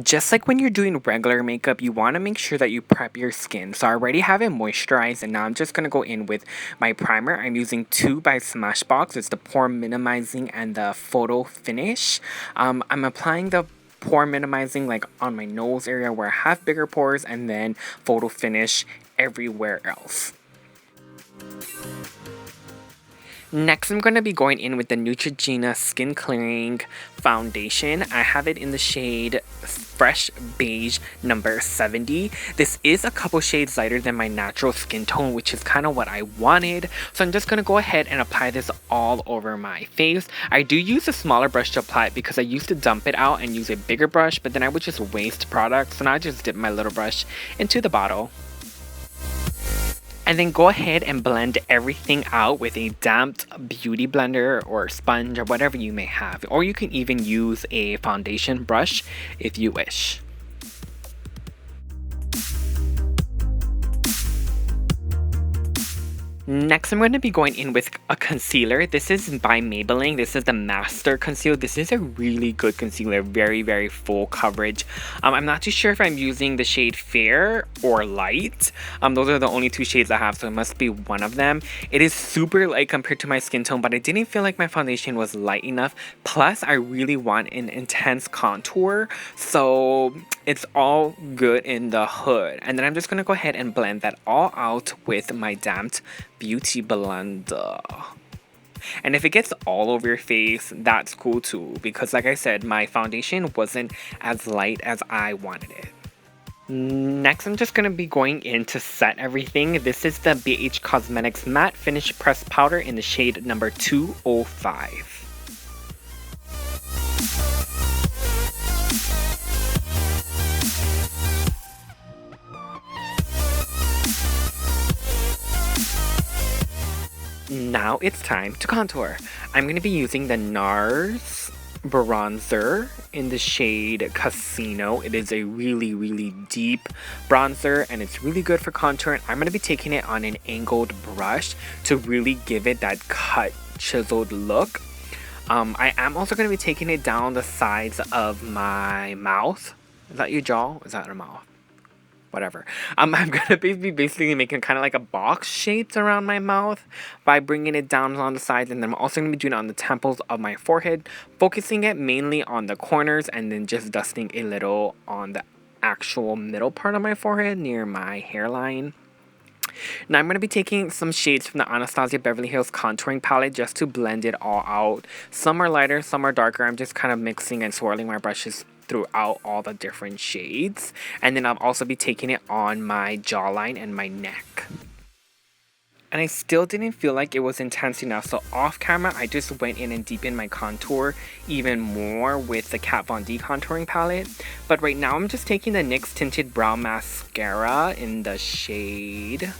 Just like when you're doing regular makeup, you want to make sure that you prep your skin. So I already have it moisturized, and now I'm just going to go in with my primer. I'm using 2 by Smashbox. It's the Pore Minimizing and the Photo Finish. I'm applying the pore minimizing like on my nose area where I have bigger pores, and then Photo Finish everywhere else. Next, I'm going to be going in with the Neutrogena Skin Clearing Foundation. I have it in the shade Fresh Beige number 70. This is a couple shades lighter than my natural skin tone, which is kind of what I wanted. So I'm just going to go ahead and apply this all over my face. I do use a smaller brush to apply it because I used to dump it out and use a bigger brush, but then I would just waste product. So now I just dip my little brush into the bottle. And then go ahead and blend everything out with a damped beauty blender or sponge or whatever you may have. Or you can even use a foundation brush if you wish. Next, I'm going to be going in with a concealer. This is by Maybelline. This is the Master Conceal. This is a really good concealer. Very, very full coverage. I'm not too sure if I'm using the shade Fair or Light. Those are the only 2 shades I have, so it must be one of them. It is super light compared to my skin tone, but I didn't feel like my foundation was light enough. Plus, I really want an intense contour, so it's all good in the hood. And then I'm just going to go ahead and blend that all out with my damped beauty blender. And if it gets all over your face, that's cool too, because like I said, my foundation wasn't as light as I wanted it. Next, I'm just going to be going in to set everything. This is the BH Cosmetics Matte Finish Pressed Powder in the shade number 205. Now it's time to contour. I'm going to be using the NARS Bronzer in the shade Casino. It is a really, really deep bronzer, and it's really good for contouring. I'm going to be taking it on an angled brush to really give it that cut, chiseled look. I am also going to be taking it down the sides of my mouth. Is that your jaw? Is that a mouth? Whatever. I'm gonna be basically making kind of like a box shapes around my mouth by bringing it down on the sides, and then I'm also gonna be doing it on the temples of my forehead, focusing it mainly on the corners, and then just dusting a little on the actual middle part of my forehead near my hairline. Now I'm going to be taking some shades from the Anastasia Beverly Hills contouring palette just to blend it all out. Some are lighter, some are darker. I'm just kind of mixing and swirling my brushes throughout all the different shades. And then I'll also be taking it on my jawline and my neck. And I still didn't feel like it was intense enough, so off camera I just went in and deepened my contour even more with the Kat Von D contouring palette. But right now I'm just taking the NYX Tinted Brow Mascara in the shade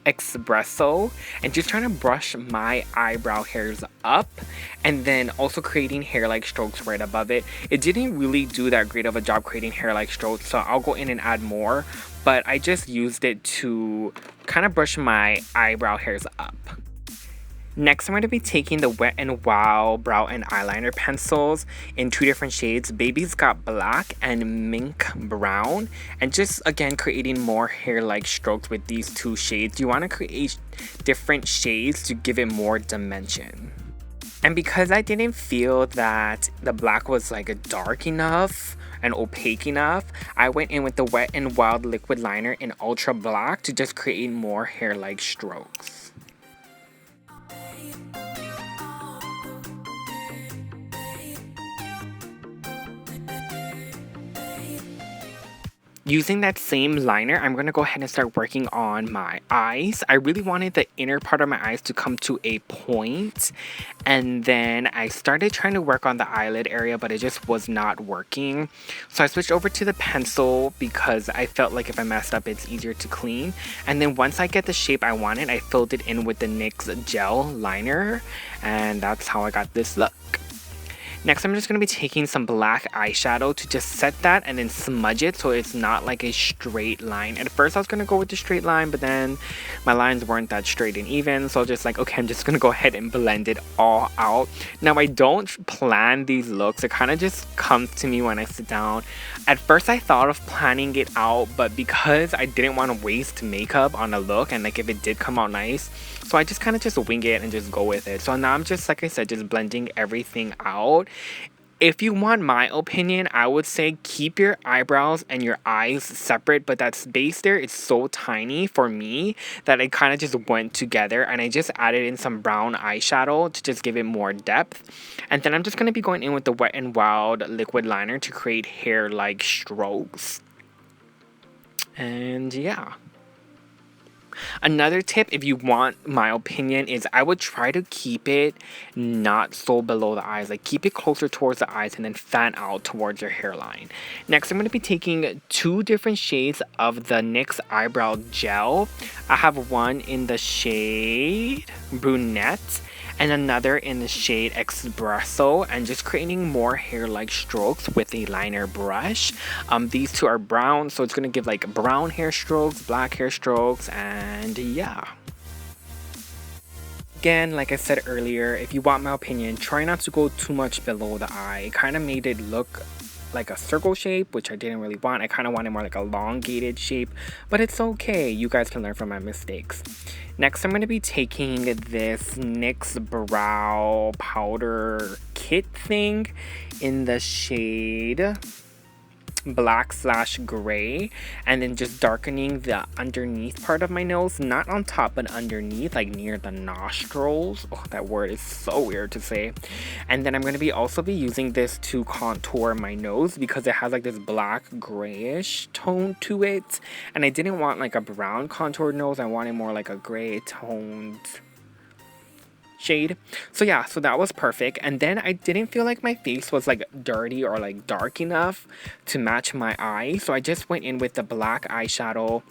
Espresso and just trying to brush my eyebrow hairs up, and then also creating hair-like strokes right above it. It didn't really do that great of a job creating hair-like strokes, so I'll go in and add more, but I just used it to kind of brush my eyebrow hairs up. Next, I'm going to be taking the Wet n Wild Brow and Eyeliner pencils in 2 different shades, Baby's Got Black and Mink Brown, and just again creating more hair-like strokes with these 2 shades. You want to create different shades to give it more dimension. And because I didn't feel that the black was like dark enough and opaque enough, I went in with the Wet n Wild Liquid Liner in Ultra Black to just create more hair-like strokes. Using that same liner, I'm going to go ahead and start working on my eyes. I really wanted the inner part of my eyes to come to a point. And then I started trying to work on the eyelid area, but it just was not working. So I switched over to the pencil because I felt like if I messed up, it's easier to clean. And then once I get the shape I wanted, I filled it in with the NYX Gel Liner. And that's how I got this look. Next, I'm just going to be taking some black eyeshadow to just set that and then smudge it so it's not like a straight line. At first, I was going to go with the straight line, but then my lines weren't that straight and even. So just like, okay, I'm just going to go ahead and blend it all out. Now, I don't plan these looks. It kind of just comes to me when I sit down. At first, I thought of planning it out, but because I didn't want to waste makeup on a look and like if it did come out nice, so I just kind of just wing it and just go with it. So now I'm just, like I said, just blending everything out. If you want my opinion, I would say keep your eyebrows and your eyes separate, but that space there is so tiny for me that it kind of just went together, and I just added in some brown eyeshadow to just give it more depth. And then I'm just going to be going in with the Wet n Wild liquid liner to create hair-like strokes. And yeah. Another tip, if you want my opinion, is I would try to keep it not so below the eyes. Like keep it closer towards the eyes and then fan out towards your hairline. Next, I'm going to be taking 2 different shades of the NYX Eyebrow Gel. I have one in the shade Brunette and another in the shade Espresso, and just creating more hair-like strokes with a liner brush. These 2 are brown, so it's going to give like brown hair strokes, black hair strokes, and yeah. Again, like I said earlier, if you want my opinion, try not to go too much below the eye. It kind of made it look like a circle shape, which I didn't really want. I kind of wanted more like a elongated shape, but it's okay. You guys can learn from my mistakes. Next, I'm going to be taking this NYX Brow Powder Kit thing in the shade black/gray, and then just darkening the underneath part of my nose, not on top but underneath, like near the nostrils. Oh, that word is so weird to say. And then I'm going to be also be using this to contour my nose because it has like this black grayish tone to it, and I didn't want like a brown contoured nose. I wanted more like a gray toned shade. So yeah, so that was perfect. And then I didn't feel like my face was like dirty or like dark enough to match my eye, so I just went in with the black eyeshadow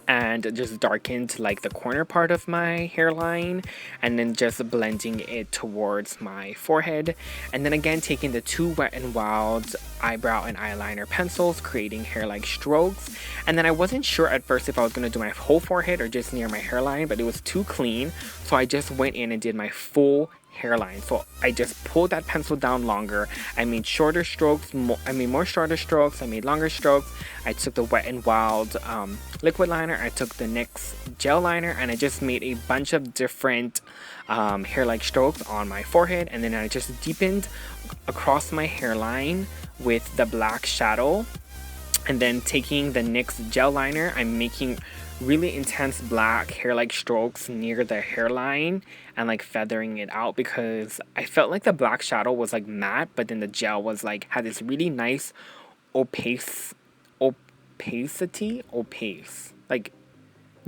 and just darkened like the corner part of my hairline, and then just blending it towards my forehead, and then again taking the 2 Wet n Wild eyebrow and eyeliner pencils, creating hair-like strokes. And then I wasn't sure at first if I was going to do my whole forehead or just near my hairline, but it was too clean, so I just went in and did my full hairline. So I just pulled that pencil down longer. I made shorter strokes, more shorter strokes, I made longer strokes. I took the Wet n Wild liquid liner, I took the NYX gel liner, and I just made a bunch of different hair-like strokes on my forehead, and then I just deepened across my hairline with the black shadow. And then taking the NYX gel liner, I'm making really intense black hair-like strokes near the hairline and like feathering it out because I felt like the black shadow was like matte, but then the gel was like had this really nice opaque like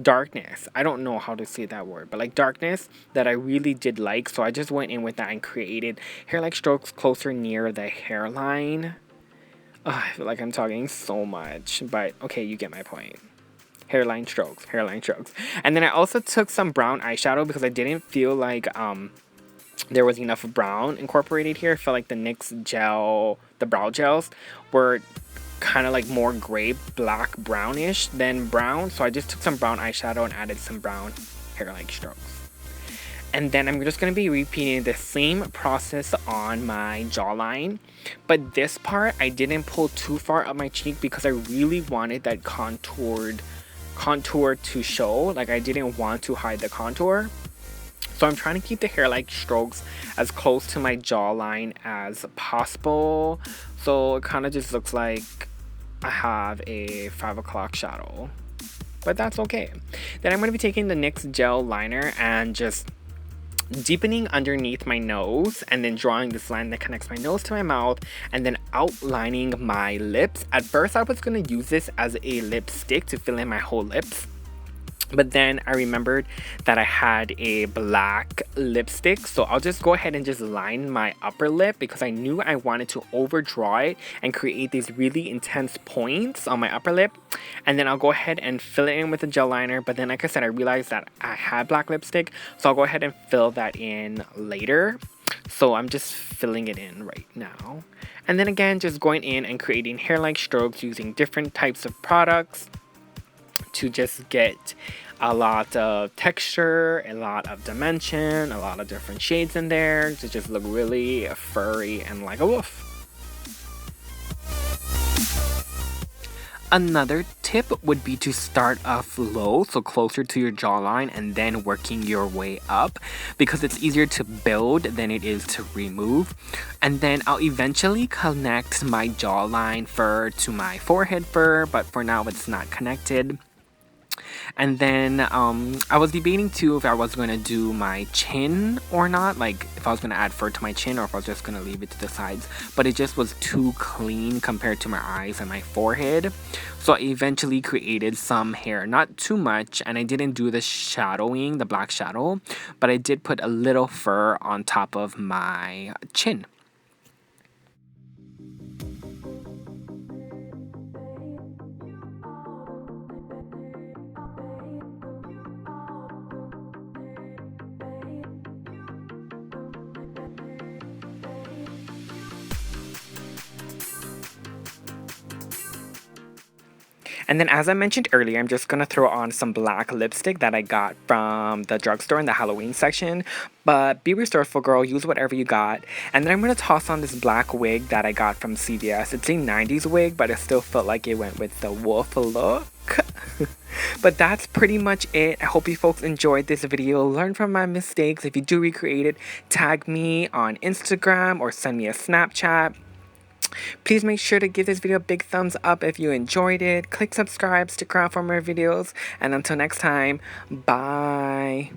darkness. I don't know how to say that word, but like darkness that I really did like. So I just went in with that and created hair-like strokes closer near the hairline. I feel like I'm talking so much, but okay, you get my point. Hairline strokes. And then I also took some brown eyeshadow because I didn't feel like there was enough brown incorporated here. I felt like the NYX gel, the brow gels were kind of like more gray, black, brownish than brown. So I just took some brown eyeshadow and added some brown hair-like strokes. And then I'm just going to be repeating the same process on my jawline. But this part, I didn't pull too far up my cheek because I really wanted that contour to show. Like I didn't want to hide the contour. So I'm trying to keep the hair-like strokes as close to my jawline as possible. So it kind of just looks like I have a 5 o'clock shadow. But that's okay. Then I'm going to be taking the NYX Gel Liner and just deepening underneath my nose and then drawing this line that connects my nose to my mouth and then outlining my lips. At first I was going to use this as a lipstick to fill in my whole lips, but then I remembered that I had a black lipstick, so I'll just go ahead and just line my upper lip because I knew I wanted to overdraw it and create these really intense points on my upper lip. And then I'll go ahead and fill it in with a gel liner, but then like I said, I realized that I had black lipstick, so I'll go ahead and fill that in later. So I'm just filling it in right now. And then again, just going in and creating hair-like strokes using different types of products to just get a lot of texture, a lot of dimension, a lot of different shades in there to just look really furry and like a wolf. Another tip would be to start off low, so closer to your jawline, and then working your way up because it's easier to build than it is to remove. And then I'll eventually connect my jawline fur to my forehead fur, but for now it's not connected. And then I was debating too if I was going to do my chin or not, like if I was going to add fur to my chin or if I was just going to leave it to the sides, but it just was too clean compared to my eyes and my forehead. So I eventually created some hair, not too much, and I didn't do the shadowing, the black shadow, but I did put a little fur on top of my chin. And then as I mentioned earlier, I'm just going to throw on some black lipstick that I got from the drugstore in the Halloween section. But be resourceful, girl. Use whatever you got. And then I'm going to toss on this black wig that I got from CVS. It's a 90s wig, but it still felt like it went with the wolf look. But that's pretty much it. I hope you folks enjoyed this video. Learn from my mistakes. If you do recreate it, tag me on Instagram or send me a Snapchat. Please make sure to give this video a big thumbs up if you enjoyed it. Click subscribe, stick around for more videos. And until next time, bye.